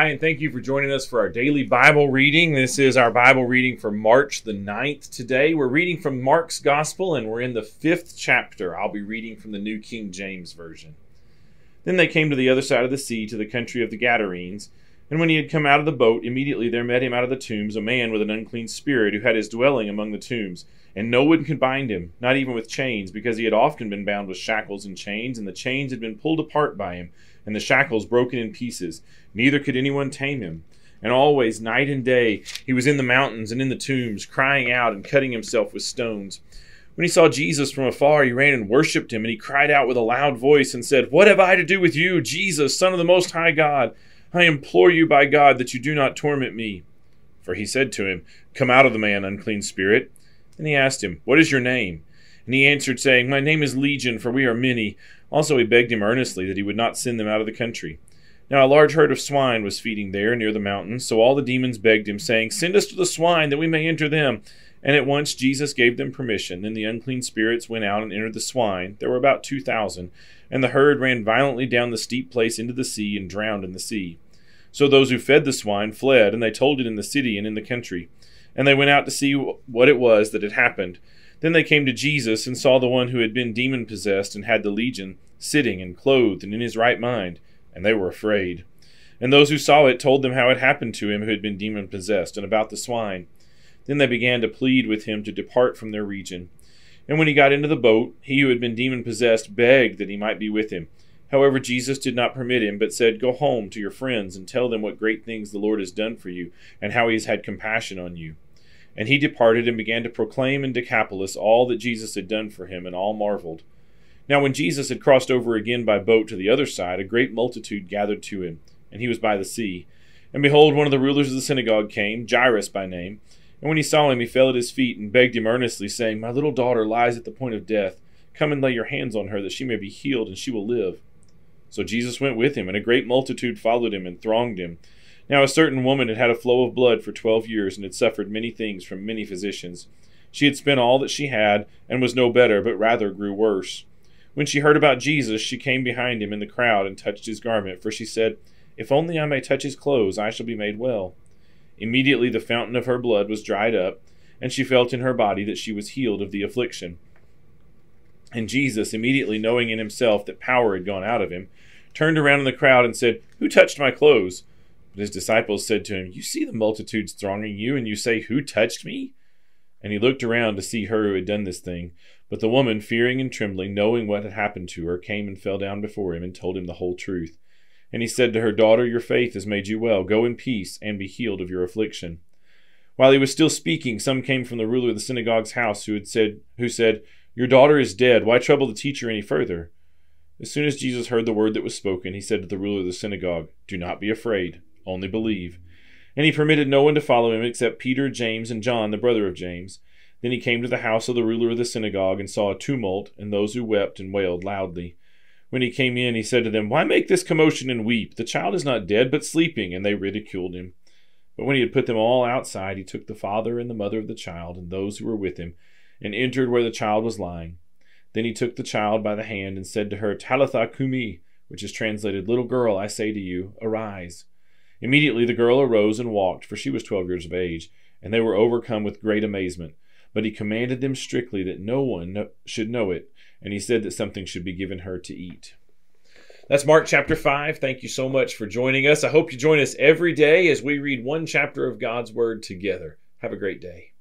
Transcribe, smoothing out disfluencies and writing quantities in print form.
Hi, and thank you for joining us for our daily Bible reading. This is our Bible reading for March the 9th today. We're reading from Mark's Gospel, and we're in the 5th chapter. I'll be reading from the New King James Version. Then they came to the other side of the sea, to the country of the Gadarenes. And when he had come out of the boat, immediately there met him out of the tombs a man with an unclean spirit, who had his dwelling among the tombs. And no one could bind him, not even with chains, because he had often been bound with shackles and chains, and the chains had been pulled apart by him, and the shackles broken in pieces. Neither could anyone tame him. And always, night and day, he was in the mountains and in the tombs, crying out and cutting himself with stones. When he saw Jesus from afar, he ran and worshipped him, and he cried out with a loud voice and said, "What have I to do with you, Jesus, Son of the Most High God? I implore you by God that you do not torment me." For he said to him, "Come out of the man, unclean spirit." And he asked him, "What is your name?" And he answered, saying, "My name is Legion, for we are many." Also he begged him earnestly that he would not send them out of the country. Now a large herd of swine was feeding there near the mountains, so all the demons begged him, saying, "Send us to the swine, that we may enter them." And at once Jesus gave them permission. Then the unclean spirits went out and entered the swine. There were about 2,000, and the herd ran violently down the steep place into the sea and drowned in the sea. So those who fed the swine fled, and they told it in the city and in the country. And they went out to see what it was that had happened. Then they came to Jesus and saw the one who had been demon-possessed and had the legion, sitting and clothed and in his right mind, and they were afraid. And those who saw it told them how it happened to him who had been demon-possessed, and about the swine. Then they began to plead with him to depart from their region. And when he got into the boat, he who had been demon-possessed begged that he might be with him. However, Jesus did not permit him, but said, "Go home to your friends and tell them what great things the Lord has done for you, and how he has had compassion on you." And he departed and began to proclaim in Decapolis all that Jesus had done for him, and all marveled. Now when Jesus had crossed over again by boat to the other side, a great multitude gathered to him, and he was by the sea. And behold, one of the rulers of the synagogue came, Jairus by name. And when he saw him, he fell at his feet and begged him earnestly, saying, "My little daughter lies at the point of death. Come and lay your hands on her, that she may be healed, and she will live." So Jesus went with him, and a great multitude followed him and thronged him. Now a certain woman had had a flow of blood for 12 years, and had suffered many things from many physicians. She had spent all that she had, and was no better, but rather grew worse. When she heard about Jesus, she came behind him in the crowd and touched his garment, for she said, "If only I may touch his clothes, I shall be made well." Immediately the fountain of her blood was dried up, and she felt in her body that she was healed of the affliction. And Jesus, immediately knowing in himself that power had gone out of him, turned around in the crowd and said, "Who touched my clothes?" But his disciples said to him, "You see the multitudes thronging you, and you say, 'Who touched me?'" And he looked around to see her who had done this thing. But the woman, fearing and trembling, knowing what had happened to her, came and fell down before him and told him the whole truth. And he said to her, "Daughter, your faith has made you well. Go in peace and be healed of your affliction." While he was still speaking, some came from the ruler of the synagogue's house who said, "Your daughter is dead. Why trouble the teacher any further?" As soon as Jesus heard the word that was spoken, he said to the ruler of the synagogue, "Do not be afraid, only believe." And he permitted no one to follow him except Peter, James, and John, the brother of James. Then he came to the house of the ruler of the synagogue and saw a tumult and those who wept and wailed loudly. When he came in, he said to them, "Why make this commotion and weep? The child is not dead, but sleeping." And they ridiculed him. But when he had put them all outside, he took the father and the mother of the child and those who were with him, and entered where the child was lying. Then he took the child by the hand and said to her, "Talitha cumi," which is translated, "Little girl, I say to you, arise." Immediately the girl arose and walked, for she was 12 years of age, and they were overcome with great amazement. But he commanded them strictly that no one should know it, and he said that something should be given her to eat. That's Mark chapter 5. Thank you so much for joining us. I hope you join us every day as we read one chapter of God's Word together. Have a great day.